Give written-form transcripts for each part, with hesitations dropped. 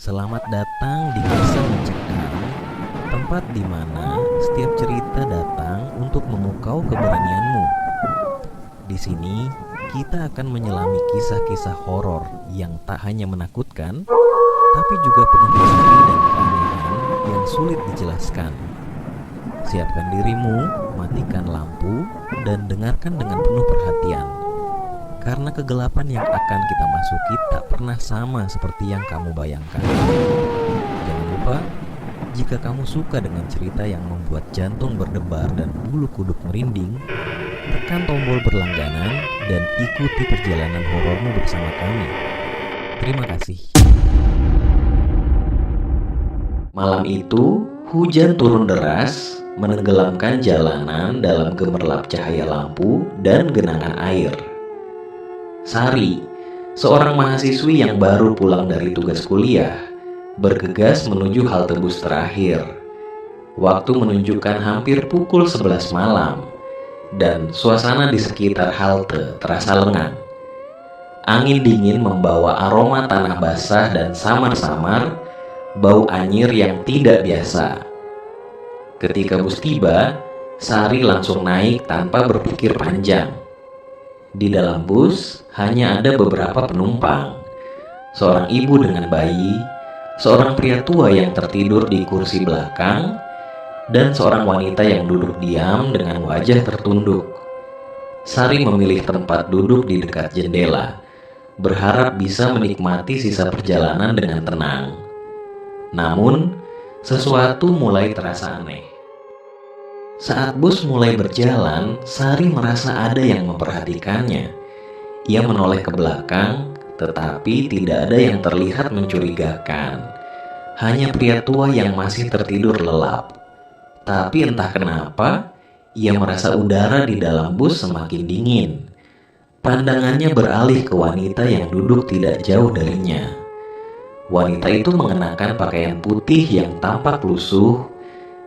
Selamat datang di Kisah Mencekam, tempat di mana setiap cerita datang untuk memukau keberanianmu. Di sini, kita akan menyelami kisah-kisah horor yang tak hanya menakutkan, tapi juga penuh misteri dan keanehan yang sulit dijelaskan. Siapkan dirimu, matikan lampu, dan dengarkan dengan penuh perhatian. Karena kegelapan yang akan kita masuki tak pernah sama seperti yang kamu bayangkan. Jangan lupa, jika kamu suka dengan cerita yang membuat jantung berdebar dan bulu kuduk merinding, tekan tombol berlangganan dan ikuti perjalanan horormu bersama kami. Terima kasih. Malam itu, hujan turun deras, menenggelamkan jalanan dalam gemerlap cahaya lampu dan genangan air. Sari, seorang mahasiswi yang baru pulang dari tugas kuliah, bergegas menuju halte bus terakhir. Waktu menunjukkan hampir pukul 11 malam, dan suasana di sekitar halte terasa lengang. Angin dingin membawa aroma tanah basah dan samar-samar, bau anyir yang tidak biasa. Ketika bus tiba, Sari langsung naik tanpa berpikir panjang. Di dalam bus hanya ada beberapa penumpang. Seorang ibu dengan bayi, seorang pria tua yang tertidur di kursi belakang, dan seorang wanita yang duduk diam dengan wajah tertunduk. Sari memilih tempat duduk di dekat jendela, berharap bisa menikmati sisa perjalanan dengan tenang. Namun, sesuatu mulai terasa aneh. Saat bus mulai berjalan, Sari merasa ada yang memperhatikannya. Ia menoleh ke belakang, tetapi tidak ada yang terlihat mencurigakan. Hanya pria tua yang masih tertidur lelap. Tapi entah kenapa, ia merasa udara di dalam bus semakin dingin. Pandangannya beralih ke wanita yang duduk tidak jauh darinya. Wanita itu mengenakan pakaian putih yang tampak lusuh,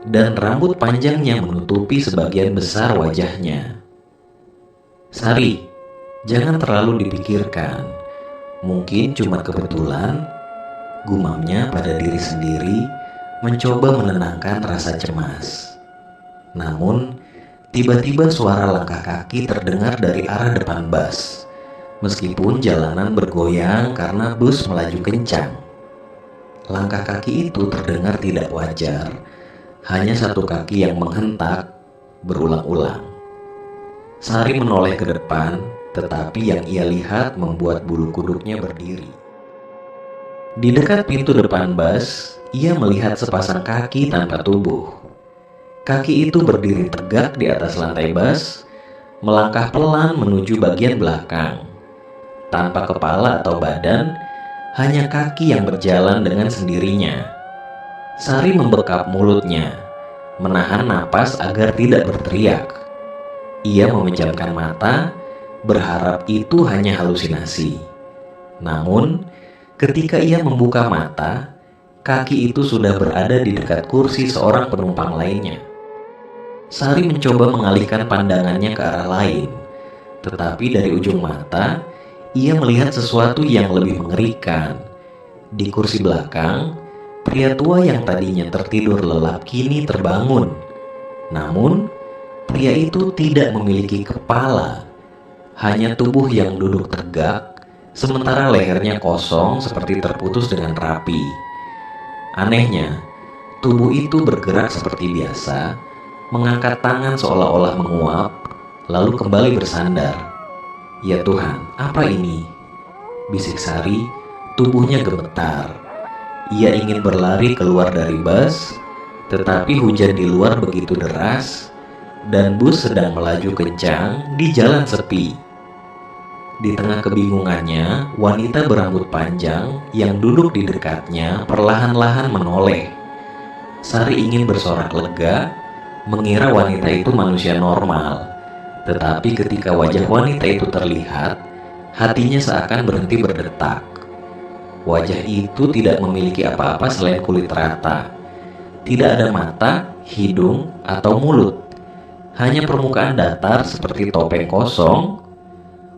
dan rambut panjangnya menutupi sebagian besar wajahnya. Sari, jangan terlalu dipikirkan. Mungkin cuma kebetulan, gumamnya pada diri sendiri, mencoba menenangkan rasa cemas. Namun, tiba-tiba suara langkah kaki terdengar dari arah depan bus. Meskipun jalanan bergoyang karena bus melaju kencang. Langkah kaki itu terdengar tidak wajar. Hanya satu kaki yang menghentak berulang-ulang. Sari menoleh ke depan, tetapi yang ia lihat membuat bulu kuduknya berdiri. Di dekat pintu depan bus, ia melihat sepasang kaki tanpa tubuh. Kaki itu berdiri tegak di atas lantai bus, melangkah pelan menuju bagian belakang. Tanpa kepala atau badan, hanya kaki yang berjalan dengan sendirinya. Sari membekap mulutnya, menahan napas agar tidak berteriak. Ia memejamkan mata, berharap itu hanya halusinasi. Namun, ketika ia membuka mata, kaki itu sudah berada di dekat kursi seorang penumpang lainnya. Sari mencoba mengalihkan pandangannya ke arah lain, tetapi dari ujung mata, ia melihat sesuatu yang lebih mengerikan. Di kursi belakang, pria tua yang tadinya tertidur lelap kini terbangun. Namun, pria itu tidak memiliki kepala, hanya tubuh yang duduk tegak, sementara lehernya kosong seperti terputus dengan rapi. Anehnya, tubuh itu bergerak seperti biasa, mengangkat tangan seolah-olah menguap, lalu kembali bersandar. Ya Tuhan, apa ini? Bisik Sari, tubuhnya gemetar. Ia ingin berlari keluar dari bus, tetapi hujan di luar begitu deras, dan bus sedang melaju kencang di jalan sepi. Di tengah kebingungannya, wanita berambut panjang yang duduk di dekatnya perlahan-lahan menoleh. Sari ingin bersorak lega, mengira wanita itu manusia normal. Tetapi ketika wajah wanita itu terlihat, hatinya seakan berhenti berdetak. Wajah itu tidak memiliki apa-apa selain kulit rata. Tidak ada mata, hidung, atau mulut. Hanya permukaan datar seperti topeng kosong.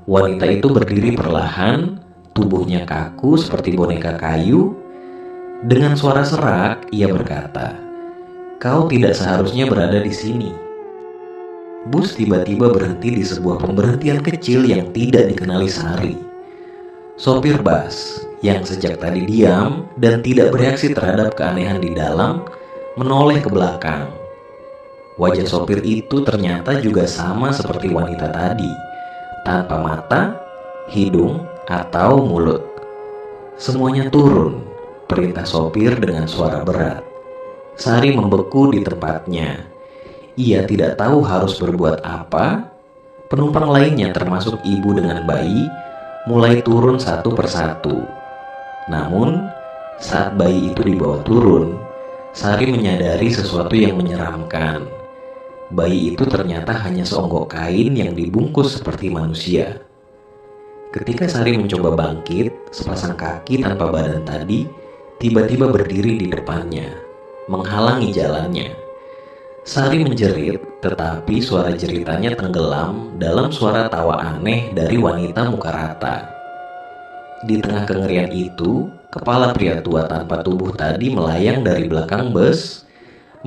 Wanita itu berdiri perlahan, tubuhnya kaku seperti boneka kayu, Dengan suara serak, ia berkata, "Kau tidak seharusnya berada di sini." Bus tiba-tiba berhenti di sebuah pemberhentian kecil yang tidak dikenali Sari. Sopir bus yang sejak tadi diam dan tidak bereaksi terhadap keanehan di dalam menoleh ke belakang. Wajah sopir itu ternyata juga sama seperti wanita tadi, tanpa mata, hidung, atau mulut. Semuanya turun, perintah sopir dengan suara berat. Sari membeku di tempatnya. Ia tidak tahu harus berbuat apa. Penumpang lainnya termasuk ibu dengan bayi mulai turun satu persatu. Namun, saat bayi itu dibawa turun, Sari menyadari sesuatu yang menyeramkan. Bayi itu ternyata hanya seonggok kain yang dibungkus seperti manusia. Ketika Sari mencoba bangkit, sepasang kaki tanpa badan tadi tiba-tiba berdiri di depannya, menghalangi jalannya. Sari menjerit, tetapi suara jeritannya tenggelam dalam suara tawa aneh dari wanita muka rata. Di tengah kengerian itu, kepala pria tua tanpa tubuh tadi melayang dari belakang bus,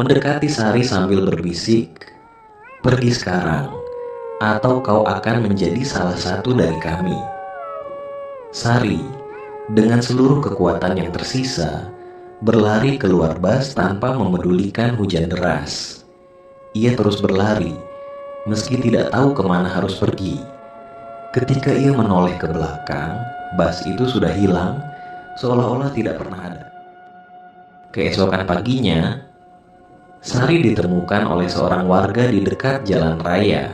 mendekati Sari sambil berbisik, "Pergi sekarang, atau kau akan menjadi salah satu dari kami." Sari, dengan seluruh kekuatan yang tersisa, berlari keluar bus tanpa memedulikan hujan deras. Ia terus berlari, meski tidak tahu kemana harus pergi. Ketika ia menoleh ke belakang, bus itu sudah hilang, seolah-olah tidak pernah ada. Keesokan paginya, Sari ditemukan oleh seorang warga di dekat jalan raya.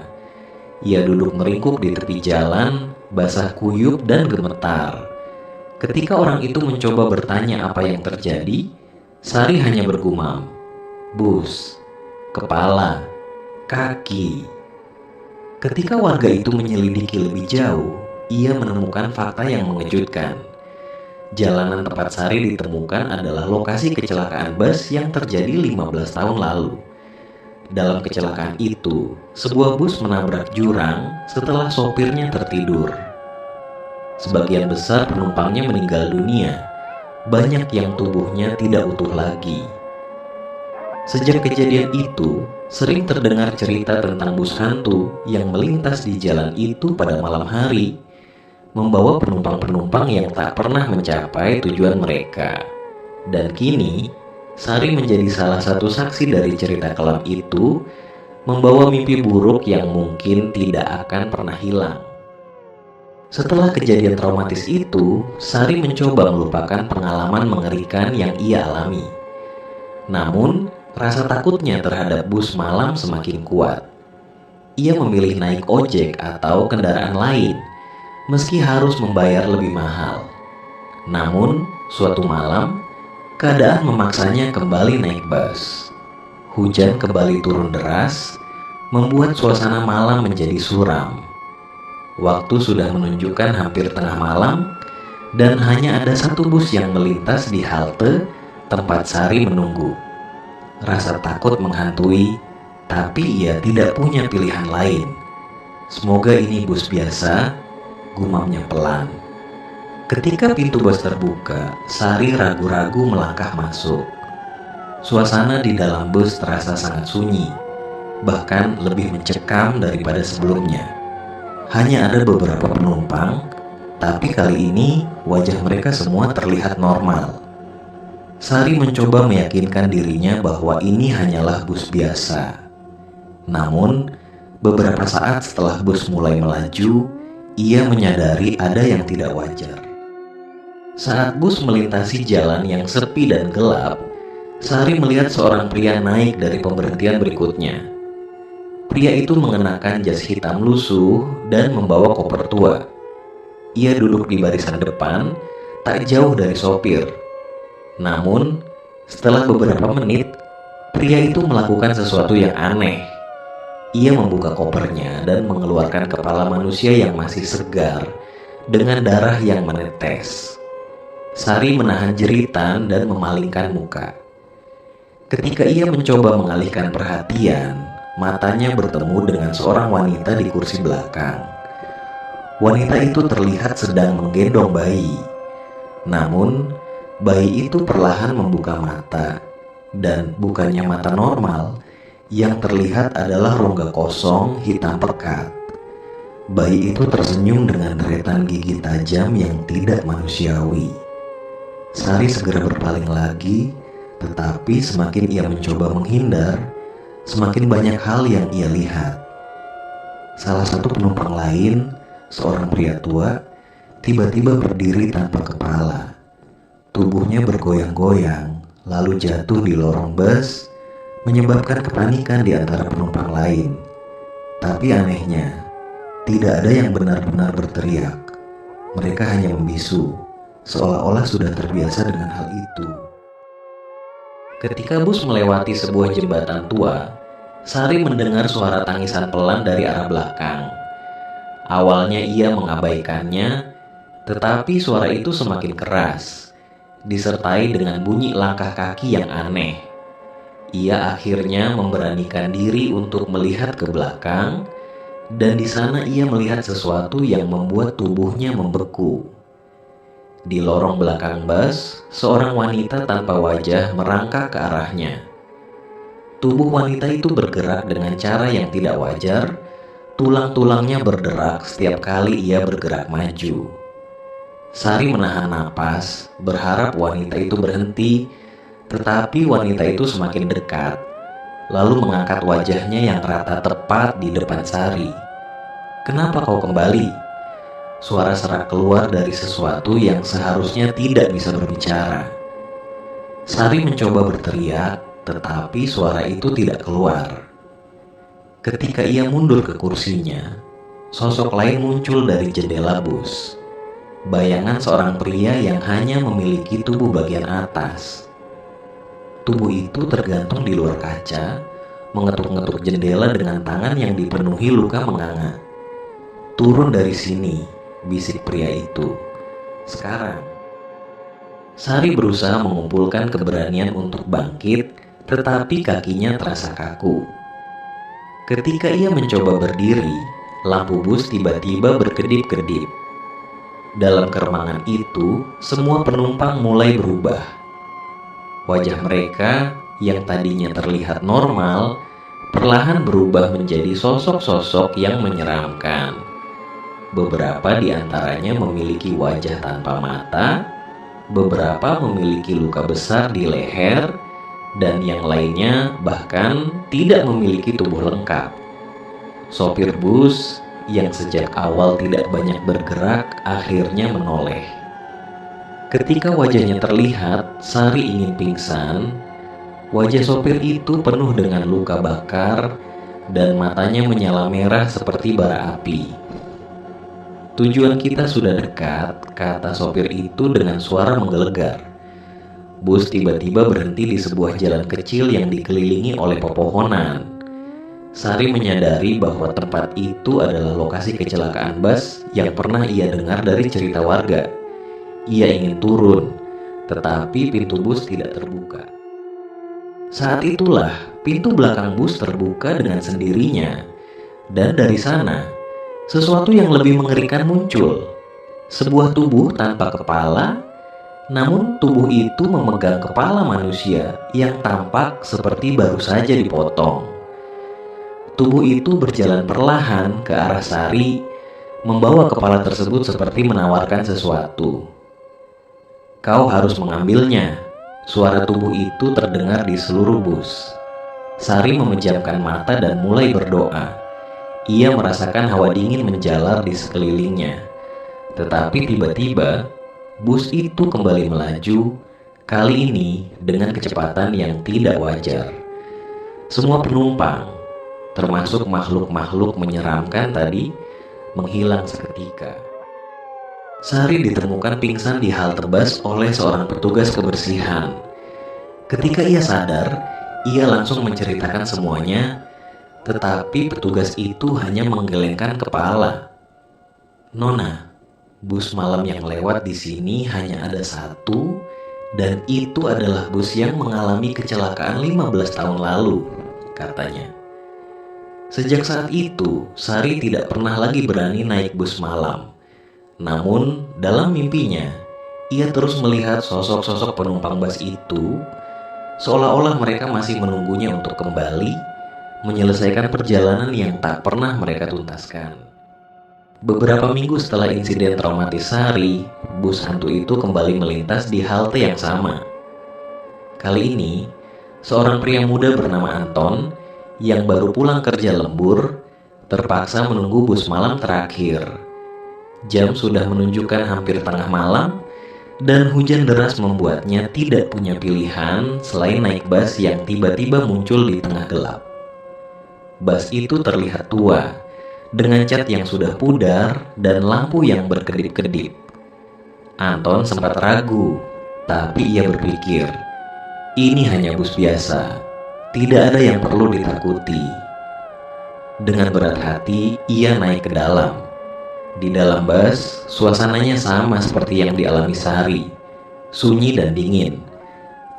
Ia duduk meringkuk di tepi jalan, basah kuyup dan gemetar. Ketika orang itu mencoba bertanya apa yang terjadi, Sari hanya bergumam, "Bus, kepala, kaki." Ketika warga itu menyelidiki lebih jauh, ia menemukan fakta yang mengejutkan. Jalanan tempat Sari ditemukan adalah lokasi kecelakaan bus yang terjadi 15 tahun lalu. Dalam kecelakaan itu, sebuah bus menabrak jurang setelah sopirnya tertidur. Sebagian besar penumpangnya meninggal dunia, banyak yang tubuhnya tidak utuh lagi. Sejak kejadian itu, sering terdengar cerita tentang bus hantu yang melintas di jalan itu pada malam hari, membawa penumpang-penumpang yang tak pernah mencapai tujuan mereka. Dan kini, Sari menjadi salah satu saksi dari cerita kelam itu, membawa mimpi buruk yang mungkin tidak akan pernah hilang. Setelah kejadian traumatis itu, Sari mencoba melupakan pengalaman mengerikan yang ia alami. Namun, rasa takutnya terhadap bus malam semakin kuat. Ia memilih naik ojek atau kendaraan lain, meski harus membayar lebih mahal. Namun, suatu malam, keadaan memaksanya kembali naik bus. Hujan kembali turun deras, membuat suasana malam menjadi suram. Waktu sudah menunjukkan hampir tengah malam, dan hanya ada satu bus yang melintas di halte tempat Sari menunggu. Rasa takut menghantui, tapi ia tidak punya pilihan lain. "Semoga ini bus biasa," gumamnya pelan. Ketika pintu bus terbuka, Sari ragu-ragu melangkah masuk. Suasana di dalam bus terasa sangat sunyi, bahkan lebih mencekam daripada sebelumnya. Hanya ada beberapa penumpang, tapi kali ini wajah mereka semua terlihat normal. Sari mencoba meyakinkan dirinya bahwa ini hanyalah bus biasa. Namun, beberapa saat setelah bus mulai melaju, ia menyadari ada yang tidak wajar. Saat bus melintasi jalan yang sepi dan gelap, Sari melihat seorang pria naik dari pemberhentian berikutnya. Pria itu mengenakan jas hitam lusuh dan membawa koper tua. Ia duduk di barisan depan, tak jauh dari sopir. Namun, setelah beberapa menit, pria itu melakukan sesuatu yang aneh. Ia membuka kopernya dan mengeluarkan kepala manusia yang masih segar dengan darah yang menetes. Sari menahan jeritan dan memalingkan muka. Ketika ia mencoba mengalihkan perhatian, matanya bertemu dengan seorang wanita di kursi belakang. Wanita itu terlihat sedang menggendong bayi. Namun, Bayi itu perlahan membuka mata, dan bukannya mata normal, yang terlihat adalah rongga kosong hitam pekat. Bayi itu tersenyum dengan deretan gigi tajam yang tidak manusiawi. Sari segera berpaling lagi, tetapi semakin ia mencoba menghindar, semakin banyak hal yang ia lihat. Salah satu penumpang lain, seorang pria tua, tiba-tiba berdiri tanpa kepala. Tubuhnya bergoyang-goyang, lalu jatuh di lorong bus, menyebabkan kepanikan di antara penumpang lain. Tapi anehnya, tidak ada yang benar-benar berteriak. Mereka hanya membisu, seolah-olah sudah terbiasa dengan hal itu. Ketika bus melewati sebuah jembatan tua, Sari mendengar suara tangisan pelan dari arah belakang. Awalnya ia mengabaikannya, tetapi suara itu semakin keras, disertai dengan bunyi langkah kaki yang aneh. Ia akhirnya memberanikan diri untuk melihat ke belakang, dan di sana ia melihat sesuatu yang membuat tubuhnya membeku. Di lorong belakang bus, seorang wanita tanpa wajah merangkak ke arahnya. Tubuh wanita itu bergerak dengan cara yang tidak wajar, tulang-tulangnya berderak setiap kali ia bergerak maju. Sari menahan napas, berharap wanita itu berhenti, tetapi wanita itu semakin dekat, lalu mengangkat wajahnya yang rata tepat di depan Sari. "Kenapa kau kembali?" Suara serak keluar dari sesuatu yang seharusnya tidak bisa berbicara. Sari mencoba berteriak, tetapi suara itu tidak keluar. Ketika ia mundur ke kursinya, sosok lain muncul dari jendela bus. Bayangan seorang pria yang hanya memiliki tubuh bagian atas. Tubuh itu tergantung di luar kaca, mengetuk-ngetuk jendela dengan tangan yang dipenuhi luka menganga. "Turun dari sini," bisik pria itu. "Sekarang." Sari berusaha mengumpulkan keberanian untuk bangkit, tetapi kakinya terasa kaku. Ketika ia mencoba berdiri, lampu bus tiba-tiba berkedip-kedip. Dalam keremangan itu, semua penumpang mulai berubah. Wajah mereka yang tadinya terlihat normal, perlahan berubah menjadi sosok-sosok yang menyeramkan. Beberapa di antaranya memiliki wajah tanpa mata, beberapa memiliki luka besar di leher, dan yang lainnya bahkan tidak memiliki tubuh lengkap. Sopir bus yang sejak awal tidak banyak bergerak akhirnya menoleh. Ketika wajahnya terlihat, Sari ingin pingsan. Wajah sopir itu penuh dengan luka bakar dan matanya menyala merah seperti bara api. "Tujuan kita sudah dekat," kata sopir itu dengan suara menggelegar. Bus tiba-tiba berhenti di sebuah jalan kecil yang dikelilingi oleh pepohonan. Sari menyadari bahwa tempat itu adalah lokasi kecelakaan bus yang pernah ia dengar dari cerita warga. Ia ingin turun, tetapi pintu bus tidak terbuka. Saat itulah pintu belakang bus terbuka dengan sendirinya, dan dari sana sesuatu yang lebih mengerikan muncul. Sebuah tubuh tanpa kepala, namun tubuh itu memegang kepala manusia yang tampak seperti baru saja dipotong. Tubuh itu berjalan perlahan ke arah Sari, membawa kepala tersebut seperti menawarkan sesuatu. "Kau harus mengambilnya." Suara tubuh itu terdengar di seluruh bus. Sari memejamkan mata dan mulai berdoa. Ia merasakan hawa dingin menjalar di sekelilingnya. Tetapi tiba-tiba, bus itu kembali melaju, kali ini dengan kecepatan yang tidak wajar. Semua penumpang, termasuk makhluk-makhluk menyeramkan tadi, menghilang seketika. Sari ditemukan pingsan di halte bus oleh seorang petugas kebersihan. Ketika ia sadar, ia langsung menceritakan semuanya, tetapi petugas itu hanya menggelengkan kepala. "Nona, bus malam yang lewat di sini hanya ada satu, dan itu adalah bus yang mengalami kecelakaan 15 tahun lalu," katanya. Sejak saat itu, Sari tidak pernah lagi berani naik bus malam. Namun, dalam mimpinya, Ia terus melihat sosok-sosok penumpang bus itu, seolah-olah mereka masih menunggunya untuk kembali menyelesaikan perjalanan yang tak pernah mereka tuntaskan. Beberapa minggu setelah insiden traumatis Sari, bus hantu itu kembali melintas di halte yang sama. Kali ini, seorang pria muda bernama Anton yang baru pulang kerja lembur terpaksa menunggu bus malam terakhir. Jam sudah menunjukkan hampir tengah malam dan hujan deras membuatnya tidak punya pilihan selain naik bus yang tiba-tiba muncul di tengah gelap. Bus itu terlihat tua, dengan cat yang sudah pudar dan lampu yang berkedip-kedip. Anton sempat ragu, tapi ia berpikir, ini hanya bus biasa, tidak ada yang perlu ditakuti. Dengan berat hati, ia naik ke dalam. Di dalam bus, suasananya sama seperti yang dialami Sari, sunyi dan dingin.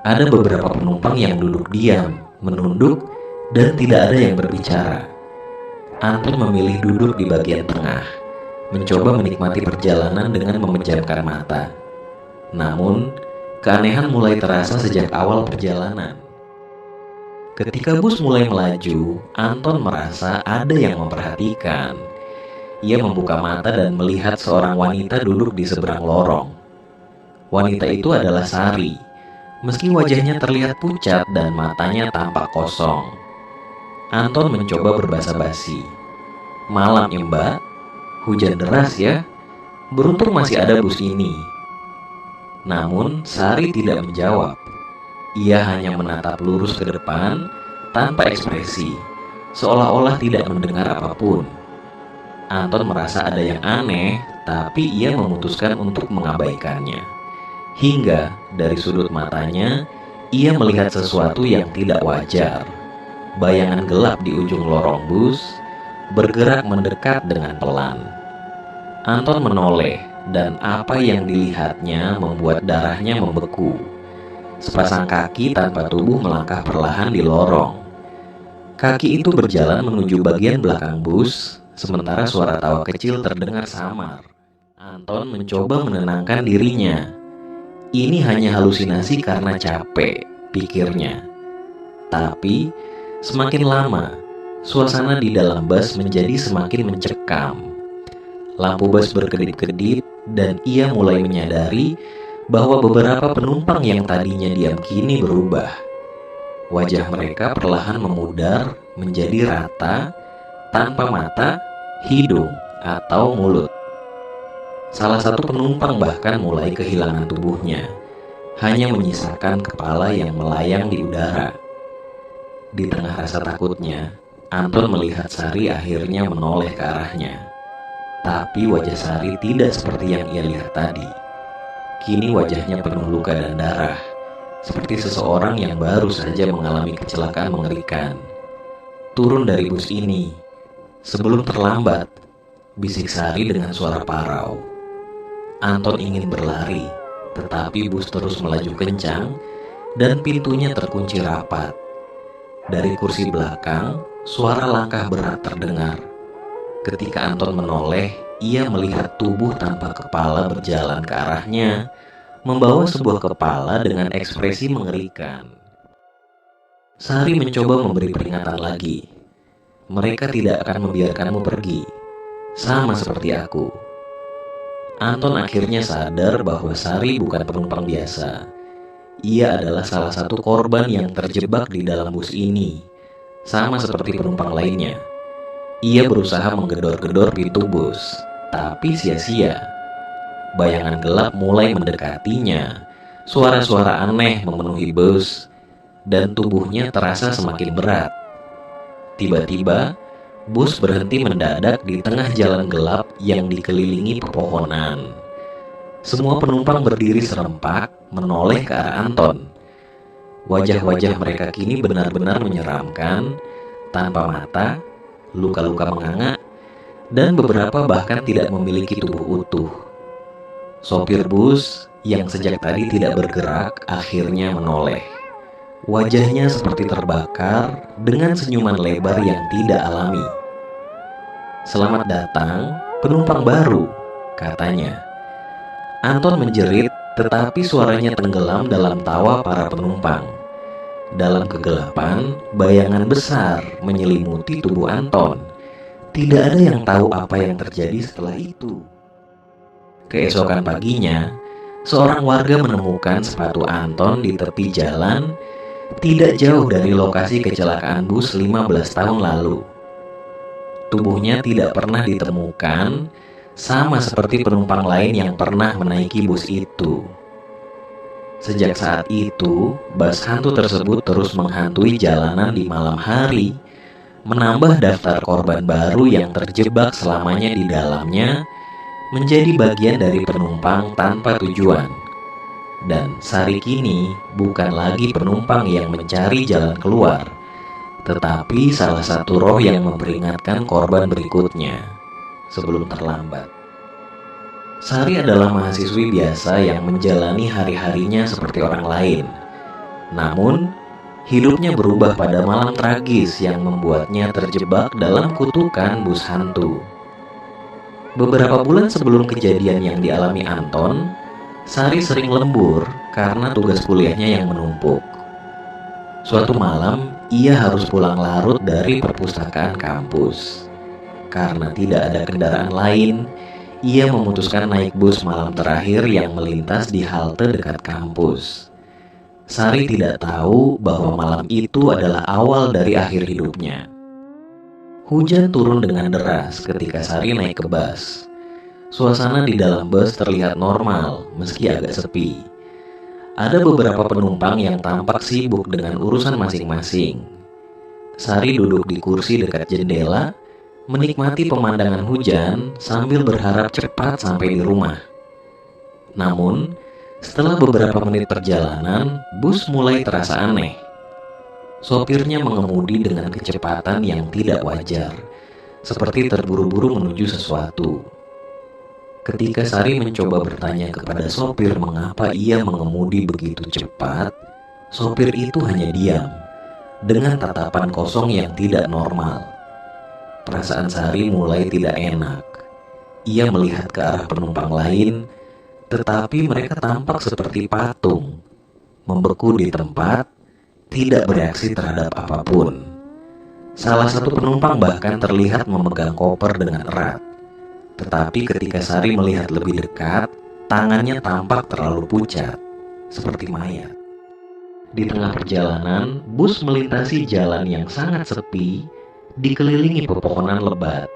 Ada beberapa penumpang yang duduk diam, menunduk, dan tidak ada yang berbicara. Anton memilih duduk di bagian tengah, mencoba menikmati perjalanan dengan memejamkan mata. Namun, keanehan mulai terasa sejak awal perjalanan. Ketika bus mulai melaju, Anton merasa ada yang memperhatikan. Ia membuka mata dan melihat seorang wanita duduk di seberang lorong. Wanita itu adalah Sari, meski wajahnya terlihat pucat dan matanya tampak kosong. Anton mencoba berbasa-basi. Malam ya mbak, hujan deras ya, beruntung masih ada bus ini. Namun Sari tidak menjawab. Ia hanya menatap lurus ke depan tanpa ekspresi, seolah-olah tidak mendengar apapun. Anton merasa ada yang aneh, tapi ia memutuskan untuk mengabaikannya. Hingga dari sudut matanya, ia melihat sesuatu yang tidak wajar. Bayangan gelap di ujung lorong bus bergerak mendekat dengan pelan. Anton menoleh, dan apa yang dilihatnya membuat darahnya membeku. Sepasang kaki tanpa tubuh melangkah perlahan di lorong. Kaki itu berjalan menuju bagian belakang bus, sementara suara tawa kecil terdengar samar. Anton mencoba menenangkan dirinya. Ini hanya halusinasi karena capek, pikirnya. Tapi, semakin lama, suasana di dalam bus menjadi semakin mencekam. Lampu bus berkedip-kedip dan ia mulai menyadari bahwa beberapa penumpang yang tadinya diam kini berubah. Wajah mereka perlahan memudar menjadi rata, tanpa mata, hidung, atau mulut. Salah satu penumpang bahkan mulai kehilangan tubuhnya, hanya menyisakan kepala yang melayang di udara. Di tengah rasa takutnya, Anton melihat Sari akhirnya menoleh ke arahnya. Tapi wajah Sari tidak seperti yang ia lihat tadi. Kini wajahnya penuh luka dan darah, seperti seseorang yang baru saja mengalami kecelakaan mengerikan. Turun dari bus ini, sebelum terlambat, bisik Sari dengan suara parau. Anton ingin berlari, tetapi bus terus melaju kencang dan pintunya terkunci rapat. Dari kursi belakang, suara langkah berat terdengar. Ketika Anton menoleh, ia melihat tubuh tanpa kepala berjalan ke arahnya, membawa sebuah kepala dengan ekspresi mengerikan. Sari mencoba memberi peringatan lagi. Mereka tidak akan membiarkanmu pergi, sama seperti aku. Anton akhirnya sadar bahwa Sari bukan penumpang biasa. Ia adalah salah satu korban yang terjebak di dalam bus ini, sama seperti penumpang lainnya. Ia berusaha menggedor-gedor pintu bus, tapi sia-sia. Bayangan gelap mulai mendekatinya. Suara-suara aneh memenuhi bus, dan tubuhnya terasa semakin berat. Tiba-tiba, bus berhenti mendadak di tengah jalan gelap yang dikelilingi pepohonan. Semua penumpang berdiri serempak, menoleh ke arah Anton. Wajah-wajah mereka kini benar-benar menyeramkan, tanpa mata, luka-luka menganga, dan beberapa bahkan tidak memiliki tubuh utuh. Sopir bus yang sejak tadi tidak bergerak akhirnya menoleh. Wajahnya seperti terbakar dengan senyuman lebar yang tidak alami. "Selamat datang, penumpang baru," katanya. Anton menjerit tetapi suaranya tenggelam dalam tawa para penumpang. Dalam kegelapan, bayangan besar menyelimuti tubuh Anton. Tidak ada yang tahu apa yang terjadi setelah itu. Keesokan paginya, seorang warga menemukan sepatu Anton di tepi jalan, tidak jauh dari lokasi kecelakaan bus 15 tahun lalu. Tubuhnya tidak pernah ditemukan, sama seperti penumpang lain yang pernah menaiki bus itu. Sejak saat itu, bas hantu tersebut terus menghantui jalanan di malam hari, menambah daftar korban baru yang terjebak selamanya di dalamnya, menjadi bagian dari penumpang tanpa tujuan. Dan Sari kini bukan lagi penumpang yang mencari jalan keluar, tetapi salah satu roh yang memperingatkan korban berikutnya sebelum terlambat. Sari adalah mahasiswi biasa yang menjalani hari-harinya seperti orang lain. Namun, hidupnya berubah pada malam tragis yang membuatnya terjebak dalam kutukan bus hantu. Beberapa bulan sebelum kejadian yang dialami Anton, Sari sering lembur karena tugas kuliahnya yang menumpuk. Suatu malam, ia harus pulang larut dari perpustakaan kampus. Karena tidak ada kendaraan lain, ia memutuskan naik bus malam terakhir yang melintas di halte dekat kampus. Sari tidak tahu bahwa malam itu adalah awal dari akhir hidupnya. Hujan turun dengan deras ketika Sari naik ke bus. Suasana di dalam bus terlihat normal meski agak sepi. Ada beberapa penumpang yang tampak sibuk dengan urusan masing-masing. Sari duduk di kursi dekat jendela, menikmati pemandangan hujan sambil berharap cepat sampai di rumah. Namun, setelah beberapa menit perjalanan, bus mulai terasa aneh. Sopirnya mengemudi dengan kecepatan yang tidak wajar, seperti terburu-buru menuju sesuatu. Ketika Sari mencoba bertanya kepada sopir mengapa ia mengemudi begitu cepat, sopir itu hanya diam, dengan tatapan kosong yang tidak normal. Perasaan Sari mulai tidak enak. Ia melihat ke arah penumpang lain, tetapi mereka tampak seperti patung, membeku di tempat, tidak bereaksi terhadap apapun. Salah satu penumpang bahkan terlihat memegang koper dengan erat. Tetapi ketika Sari melihat lebih dekat, tangannya tampak terlalu pucat, seperti mayat. Di tengah perjalanan, bus melintasi jalan yang sangat sepi, dikelilingi pepohonan lebat.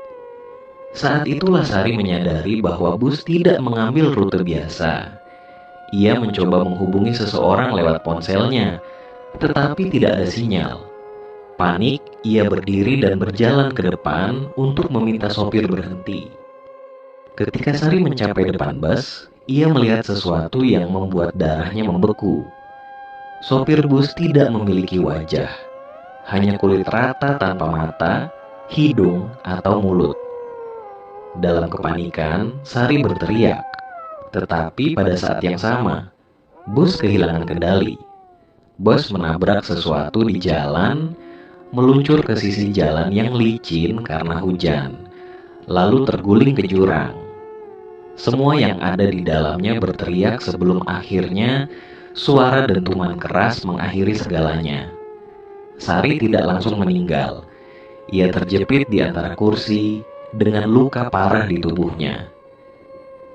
Saat itulah Sari menyadari bahwa bus tidak mengambil rute biasa. Ia mencoba menghubungi seseorang lewat ponselnya, tetapi tidak ada sinyal. Panik, ia berdiri dan berjalan ke depan untuk meminta sopir berhenti. Ketika Sari mencapai depan bus, ia melihat sesuatu yang membuat darahnya membeku. Sopir bus tidak memiliki wajah, hanya kulit rata tanpa mata, hidung, atau mulut. Dalam kepanikan, Sari berteriak, tetapi pada saat yang sama, bus kehilangan kendali. Bus menabrak sesuatu di jalan, meluncur ke sisi jalan yang licin karena hujan, lalu terguling ke jurang. Semua yang ada di dalamnya berteriak sebelum akhirnya suara dentuman keras mengakhiri segalanya. Sari tidak langsung meninggal. Ia terjepit di antara kursi dengan luka parah di tubuhnya.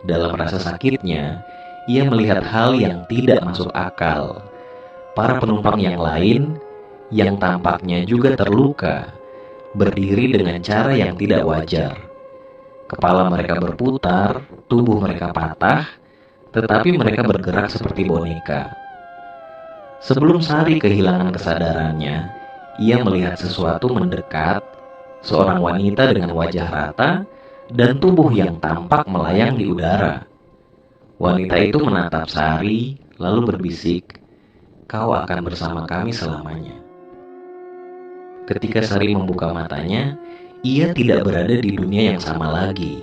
Dalam rasa sakitnya, ia melihat hal yang tidak masuk akal. Para penumpang yang lain, yang tampaknya juga terluka, berdiri dengan cara yang tidak wajar. Kepala mereka berputar, tubuh mereka patah, tetapi mereka bergerak seperti boneka. Sebelum Sari kehilangan kesadarannya, ia melihat sesuatu mendekat, seorang wanita dengan wajah rata dan tubuh yang tampak melayang di udara. Wanita itu menatap Sari, lalu berbisik, "Kau akan bersama kami selamanya." Ketika Sari membuka matanya, ia tidak berada di dunia yang sama lagi.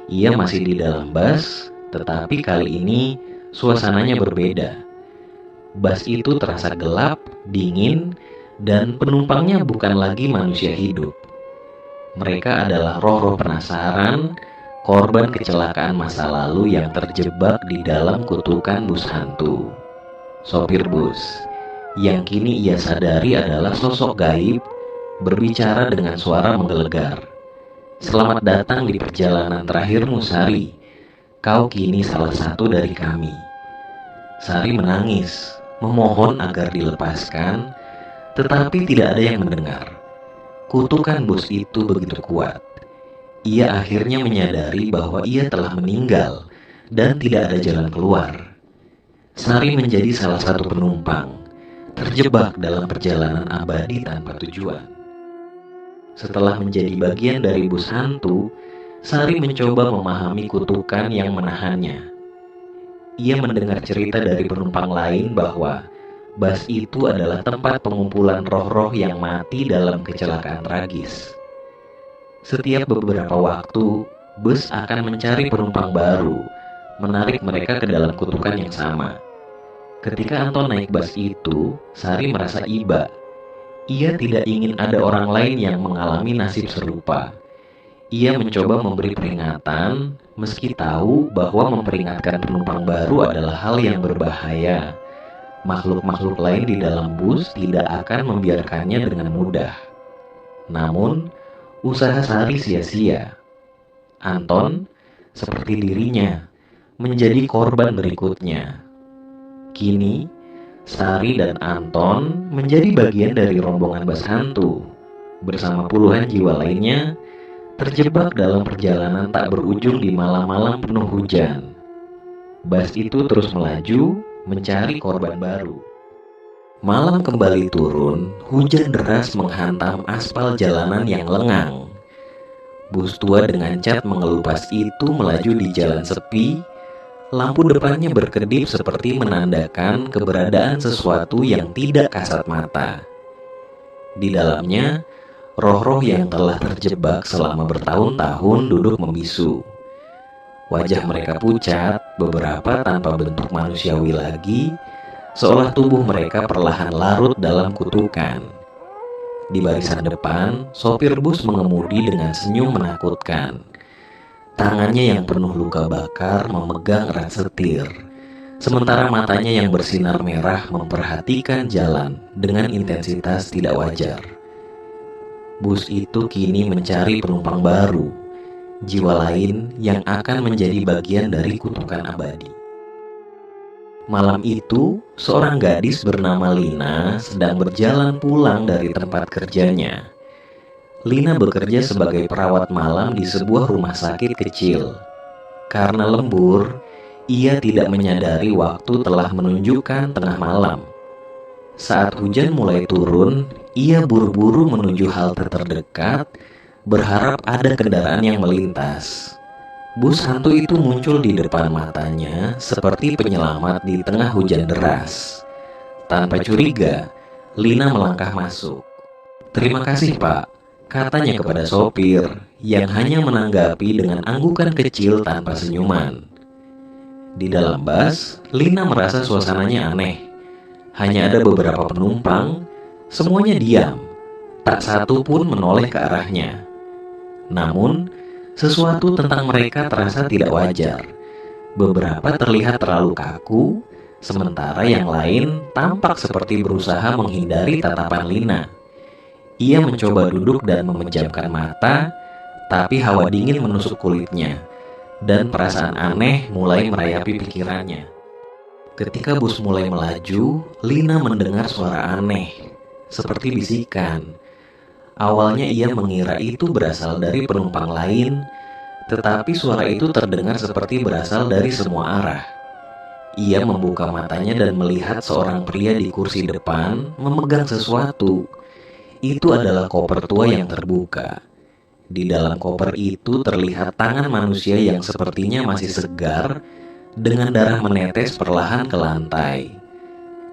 Ia masih di dalam bus, tetapi kali ini suasananya berbeda. Bus itu terasa gelap, dingin, dan penumpangnya bukan lagi manusia hidup. Mereka adalah roh-roh penasaran, korban kecelakaan masa lalu yang terjebak di dalam kutukan bus hantu. Sopir bus, yang kini ia sadari adalah sosok gaib, berbicara dengan suara menggelegar. "Selamat datang di perjalanan terakhirmu, Sari. Kau kini salah satu dari kami." Sari menangis, memohon agar dilepaskan, tetapi tidak ada yang mendengar. Kutukan bus itu begitu kuat. Ia akhirnya menyadari bahwa ia telah meninggal dan tidak ada jalan keluar. Sari menjadi salah satu penumpang, terjebak dalam perjalanan abadi tanpa tujuan. Setelah menjadi bagian dari bus hantu, Sari mencoba memahami kutukan yang menahannya. Ia mendengar cerita dari penumpang lain bahwa bus itu adalah tempat pengumpulan roh-roh yang mati dalam kecelakaan tragis. Setiap beberapa waktu, bus akan mencari penumpang baru, menarik mereka ke dalam kutukan yang sama. Ketika Anton naik bus itu, Sari merasa iba. Ia tidak ingin ada orang lain yang mengalami nasib serupa. Ia mencoba memberi peringatan, meski tahu bahwa memperingatkan penumpang baru adalah hal yang berbahaya. Makhluk-makhluk lain di dalam bus tidak akan membiarkannya dengan mudah. Namun, usaha Sari sia-sia. Anton, seperti dirinya, menjadi korban berikutnya. Kini, Sari dan Anton menjadi bagian dari rombongan bus hantu. Bersama puluhan jiwa lainnya, terjebak dalam perjalanan tak berujung di malam-malam penuh hujan. Bus itu terus melaju, mencari korban baru. Malam kembali turun, hujan deras menghantam aspal jalanan yang lengang. Bus tua dengan cat mengelupas itu melaju di jalan sepi. Lampu depannya berkedip seperti menandakan keberadaan sesuatu yang tidak kasat mata. Di dalamnya, roh-roh yang telah terjebak selama bertahun-tahun duduk membisu. Wajah mereka pucat, beberapa tanpa bentuk manusiawi lagi, seolah tubuh mereka perlahan larut dalam kutukan. Di barisan depan, sopir bus mengemudi dengan senyum menakutkan. Tangannya yang penuh luka bakar memegang erat setir, sementara matanya yang bersinar merah memperhatikan jalan dengan intensitas tidak wajar. Bus itu kini mencari penumpang baru, jiwa lain yang akan menjadi bagian dari kutukan abadi. Malam itu, seorang gadis bernama Lina sedang berjalan pulang dari tempat kerjanya. Lina bekerja sebagai perawat malam di sebuah rumah sakit kecil. Karena lembur, ia tidak menyadari waktu telah menunjukkan tengah malam. Saat hujan mulai turun, ia buru-buru menuju halte terdekat, berharap ada kendaraan yang melintas. Bus hantu itu muncul di depan matanya seperti penyelamat di tengah hujan deras. Tanpa curiga, Lina melangkah masuk. "Terima kasih, Pak," katanya kepada sopir yang hanya menanggapi dengan anggukan kecil tanpa senyuman. Di dalam bus, Lina merasa suasananya aneh. Hanya ada beberapa penumpang, semuanya diam. Tak satu pun menoleh ke arahnya. Namun, sesuatu tentang mereka terasa tidak wajar. Beberapa terlihat terlalu kaku, sementara yang lain tampak seperti berusaha menghindari tatapan Lina. Ia mencoba duduk dan memejamkan mata, tapi hawa dingin menusuk kulitnya, dan perasaan aneh mulai merayapi pikirannya. Ketika bus mulai melaju, Lina mendengar suara aneh, seperti bisikan. Awalnya ia mengira itu berasal dari penumpang lain, tetapi suara itu terdengar seperti berasal dari semua arah. Ia membuka matanya dan melihat seorang pria di kursi depan memegang sesuatu. Itu adalah koper tua yang terbuka. Di dalam koper itu terlihat tangan manusia yang sepertinya masih segar, dengan darah menetes perlahan ke lantai.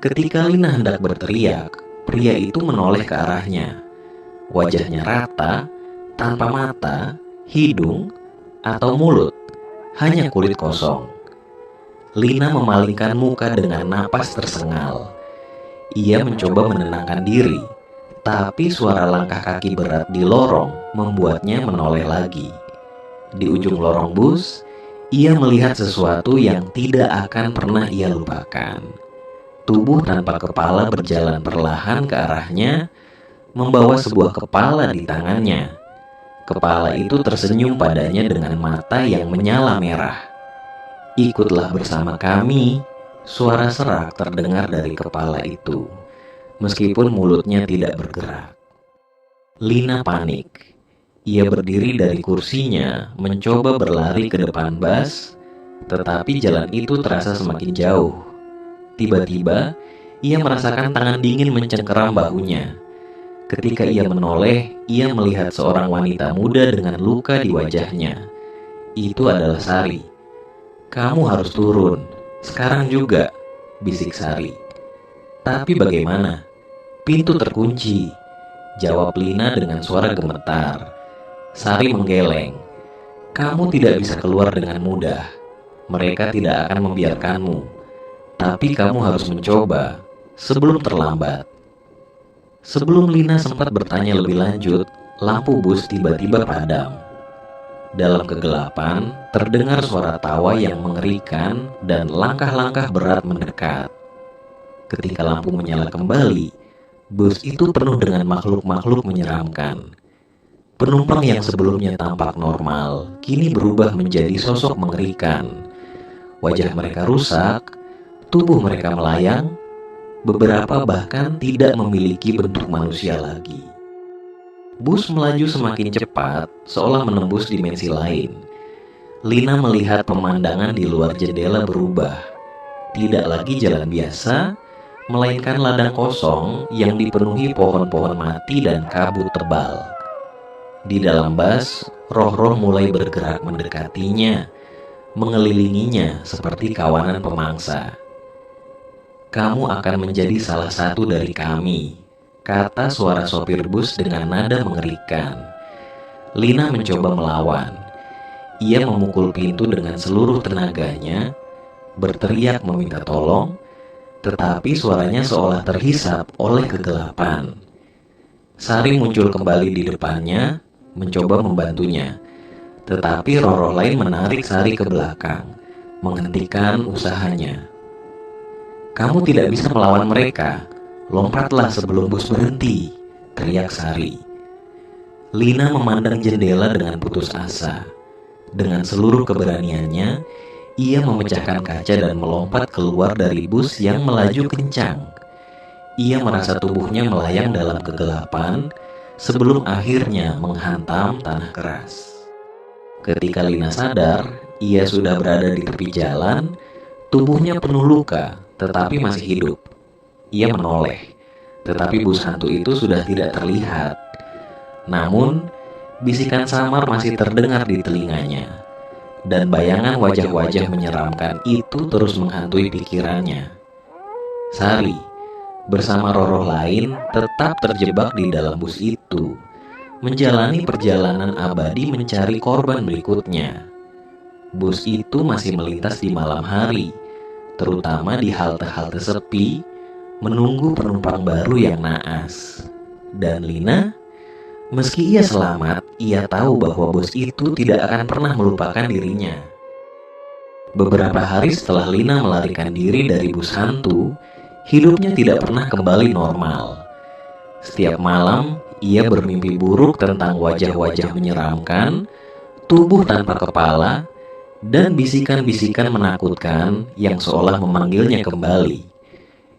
Ketika Lina hendak berteriak, pria itu menoleh ke arahnya. Wajahnya rata, tanpa mata, hidung, atau mulut, hanya kulit kosong. Lina memalingkan muka dengan napas tersengal. Ia mencoba menenangkan diri, tapi suara langkah kaki berat di lorong membuatnya menoleh lagi. Di ujung lorong bus, ia melihat sesuatu yang tidak akan pernah ia lupakan. Tubuh tanpa kepala berjalan perlahan ke arahnya, membawa sebuah kepala di tangannya. Kepala itu tersenyum padanya dengan mata yang menyala merah. "Ikutlah bersama kami," suara serak terdengar dari kepala itu, meskipun mulutnya tidak bergerak. Lina panik. Ia berdiri dari kursinya, mencoba berlari ke depan bus, tetapi jalan itu terasa semakin jauh. Tiba-tiba, ia merasakan tangan dingin mencengkeram bahunya. Ketika ia menoleh, ia melihat seorang wanita muda dengan luka di wajahnya. Itu adalah Sari. "Kamu harus turun, sekarang juga," bisik Sari. "Tapi bagaimana? Pintu terkunci," jawab Lina dengan suara gemetar. Sari menggeleng. "Kamu tidak bisa keluar dengan mudah. Mereka tidak akan membiarkanmu. Tapi kamu harus mencoba sebelum terlambat." Sebelum Lina sempat bertanya lebih lanjut, lampu bus tiba-tiba padam. Dalam kegelapan, terdengar suara tawa yang mengerikan dan langkah-langkah berat mendekat. Ketika lampu menyala kembali, bus itu penuh dengan makhluk-makhluk menyeramkan. Penumpang yang sebelumnya tampak normal, kini berubah menjadi sosok mengerikan. Wajah mereka rusak, tubuh mereka melayang, beberapa bahkan tidak memiliki bentuk manusia lagi. Bus melaju semakin cepat, seolah menembus dimensi lain. Lina melihat pemandangan di luar jendela berubah. Tidak lagi jalan biasa, melainkan ladang kosong yang dipenuhi pohon-pohon mati dan kabut tebal. Di dalam bus, roh-roh mulai bergerak mendekatinya, mengelilinginya seperti kawanan pemangsa. "Kamu akan menjadi salah satu dari kami," kata suara sopir bus dengan nada mengerikan. Lina mencoba melawan. Ia memukul pintu dengan seluruh tenaganya, berteriak meminta tolong, tetapi suaranya seolah terhisap oleh kegelapan. Sari muncul kembali di depannya, mencoba membantunya, tetapi roh-roh lain menarik Sari ke belakang, menghentikan usahanya. "Kamu tidak bisa melawan mereka. Lompatlah sebelum bus berhenti," teriak Sari. Lina memandang jendela dengan putus asa. Dengan seluruh keberaniannya, ia memecahkan kaca dan melompat keluar dari bus yang melaju kencang. Ia merasa tubuhnya melayang dalam kegelapan sebelum akhirnya menghantam tanah keras. Ketika Lina sadar, ia sudah berada di tepi jalan. Tubuhnya penuh luka, tetapi masih hidup. Ia menoleh, tetapi bus hantu itu sudah tidak terlihat. Namun, bisikan samar masih terdengar di telinganya, dan bayangan wajah-wajah menyeramkan itu terus menghantui pikirannya. Sari, bersama roh-roh lain, tetap terjebak di dalam bus itu, menjalani perjalanan abadi mencari korban berikutnya. Bus itu masih melintas di malam hari, terutama di halte-halte sepi, menunggu penumpang baru yang naas. Dan Lina, meski ia selamat, ia tahu bahwa bus itu tidak akan pernah melupakan dirinya. Beberapa hari setelah Lina melarikan diri dari bus hantu, hidupnya tidak pernah kembali normal. Setiap malam, ia bermimpi buruk tentang wajah-wajah menyeramkan, tubuh tanpa kepala, dan bisikan-bisikan menakutkan yang seolah memanggilnya kembali.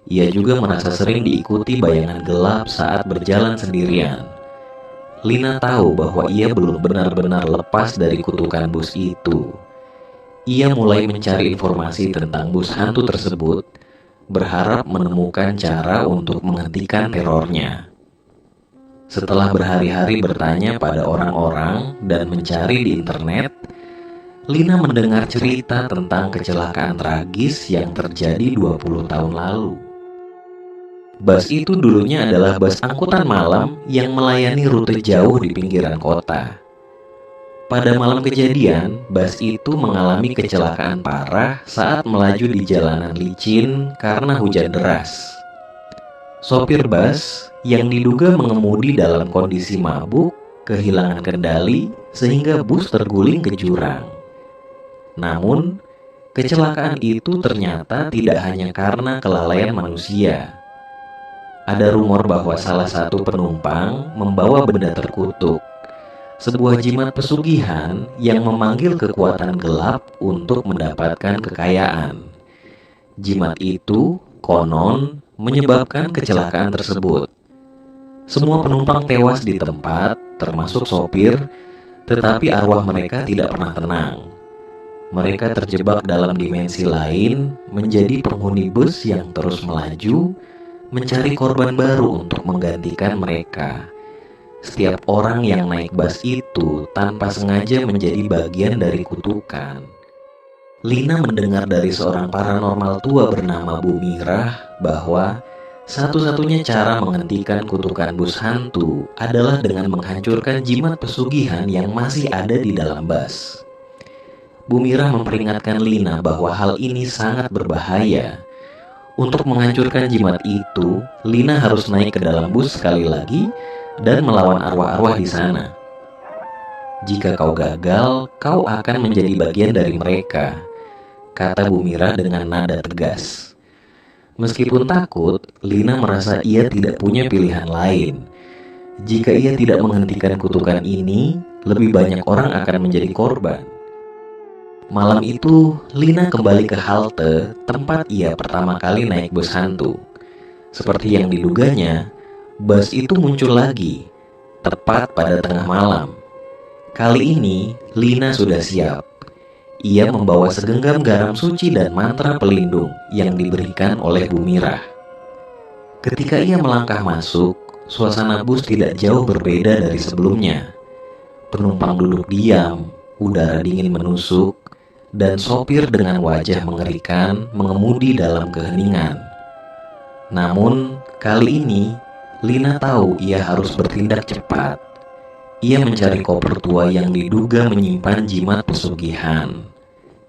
Ia juga merasa sering diikuti bayangan gelap saat berjalan sendirian. Lina tahu bahwa ia belum benar-benar lepas dari kutukan bus itu. Ia mulai mencari informasi tentang bus hantu tersebut, berharap menemukan cara untuk menghentikan terornya. Setelah berhari-hari bertanya pada orang-orang dan mencari di internet, Lina mendengar cerita tentang kecelakaan tragis yang terjadi 20 tahun lalu. Bus itu dulunya adalah bus angkutan malam yang melayani rute jauh di pinggiran kota. Pada malam kejadian, bus itu mengalami kecelakaan parah saat melaju di jalanan licin karena hujan deras. Sopir bus yang diduga mengemudi dalam kondisi mabuk kehilangan kendali sehingga bus terguling ke jurang. Namun, kecelakaan itu ternyata tidak hanya karena kelalaian manusia. Ada rumor bahwa salah satu penumpang membawa benda terkutuk, sebuah jimat pesugihan yang memanggil kekuatan gelap untuk mendapatkan kekayaan. Jimat itu konon menyebabkan kecelakaan tersebut. Semua penumpang tewas di tempat, termasuk sopir, tetapi arwah mereka tidak pernah tenang. Mereka terjebak dalam dimensi lain, menjadi penghuni bus yang terus melaju, mencari korban baru untuk menggantikan mereka. Setiap orang yang naik bus itu tanpa sengaja menjadi bagian dari kutukan. Lina mendengar dari seorang paranormal tua bernama Bu Mirah bahwa satu-satunya cara menghentikan kutukan bus hantu adalah dengan menghancurkan jimat pesugihan yang masih ada di dalam bus. Bu Mirah memperingatkan Lina bahwa hal ini sangat berbahaya. Untuk menghancurkan jimat itu, Lina harus naik ke dalam bus sekali lagi dan melawan arwah-arwah di sana. Jika kau gagal, kau akan menjadi bagian dari mereka, kata Bu Mirah dengan nada tegas. Meskipun takut, Lina merasa ia tidak punya pilihan lain. Jika ia tidak menghentikan kutukan ini, lebih banyak orang akan menjadi korban. Malam itu, Lina kembali ke halte tempat ia pertama kali naik bus hantu. Seperti yang diduganya, bus itu muncul lagi, tepat pada tengah malam. Kali ini, Lina sudah siap. Ia membawa segenggam garam suci dan mantra pelindung yang diberikan oleh Bu Mirah. Ketika ia melangkah masuk, suasana bus tidak jauh berbeda dari sebelumnya. Penumpang duduk diam, udara dingin menusuk, dan sopir dengan wajah mengerikan mengemudi dalam keheningan. Namun, kali ini, Lina tahu ia harus bertindak cepat. Ia mencari koper tua yang diduga menyimpan jimat pesugihan.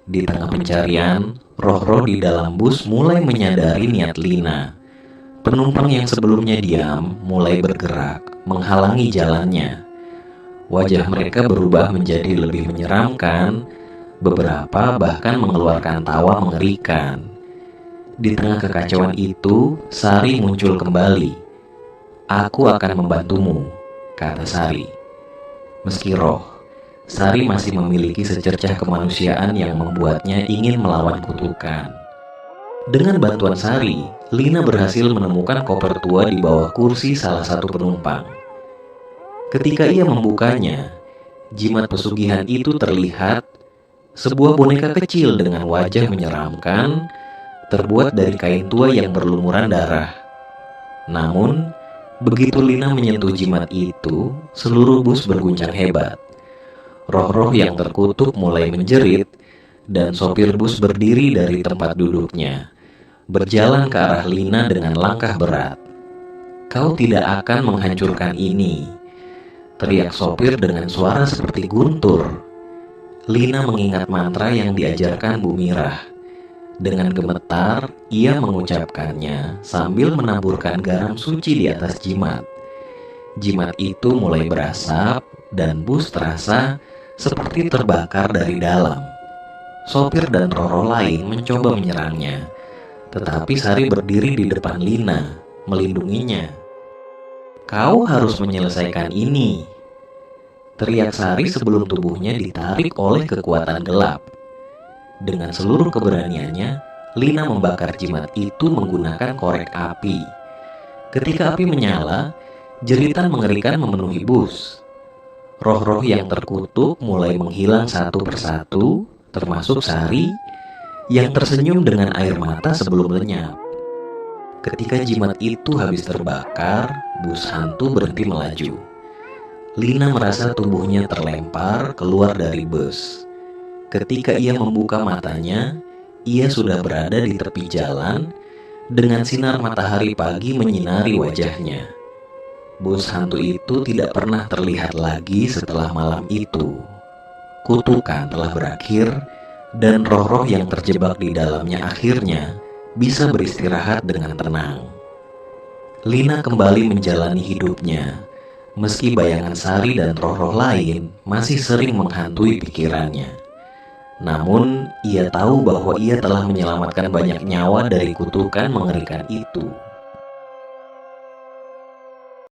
Di tengah pencarian, roh-roh di dalam bus mulai menyadari niat Lina. Penumpang yang sebelumnya diam mulai bergerak, menghalangi jalannya. Wajah mereka berubah menjadi lebih menyeramkan, beberapa bahkan mengeluarkan tawa mengerikan. Di tengah kekacauan itu, Sari muncul kembali. "Aku akan membantumu," kata Sari. Meski roh, Sari masih memiliki secercah kemanusiaan yang membuatnya ingin melawan kutukan. Dengan bantuan Sari, Lina berhasil menemukan koper tua di bawah kursi salah satu penumpang. Ketika ia membukanya, jimat pesugihan itu terlihat. Sebuah boneka kecil dengan wajah menyeramkan, terbuat dari kain tua yang berlumuran darah. Namun, begitu Lina menyentuh jimat itu, seluruh bus berguncang hebat. Roh-roh yang terkutuk mulai menjerit, dan sopir bus berdiri dari tempat duduknya, berjalan ke arah Lina dengan langkah berat. "Kau tidak akan menghancurkan ini," teriak sopir dengan suara seperti guntur. Lina mengingat mantra yang diajarkan Bu Mirah. Dengan gemetar, ia mengucapkannya sambil menaburkan garam suci di atas jimat. Jimat itu mulai berasap dan bus terasa seperti terbakar dari dalam. Sopir dan roh-roh lain mencoba menyerangnya, tetapi Sari berdiri di depan Lina, melindunginya. "Kau harus menyelesaikan ini," teriak Sari sebelum tubuhnya ditarik oleh kekuatan gelap. Dengan seluruh keberaniannya, Lina membakar jimat itu menggunakan korek api. Ketika api menyala, jeritan mengerikan memenuhi bus. Roh-roh yang terkutuk mulai menghilang satu persatu, termasuk Sari, yang tersenyum dengan air mata sebelum lenyap. Ketika jimat itu habis terbakar, bus hantu berhenti melaju. Lina merasa tubuhnya terlempar keluar dari bus. Ketika ia membuka matanya, ia sudah berada di tepi jalan dengan sinar matahari pagi menyinari wajahnya. Bus hantu itu tidak pernah terlihat lagi setelah malam itu. Kutukan telah berakhir dan roh-roh yang terjebak di dalamnya akhirnya bisa beristirahat dengan tenang. Lina kembali menjalani hidupnya. meski bayangan Sari dan roh-roh lain masih sering menghantui pikirannya. Namun, ia tahu bahwa ia telah menyelamatkan banyak nyawa dari kutukan mengerikan itu.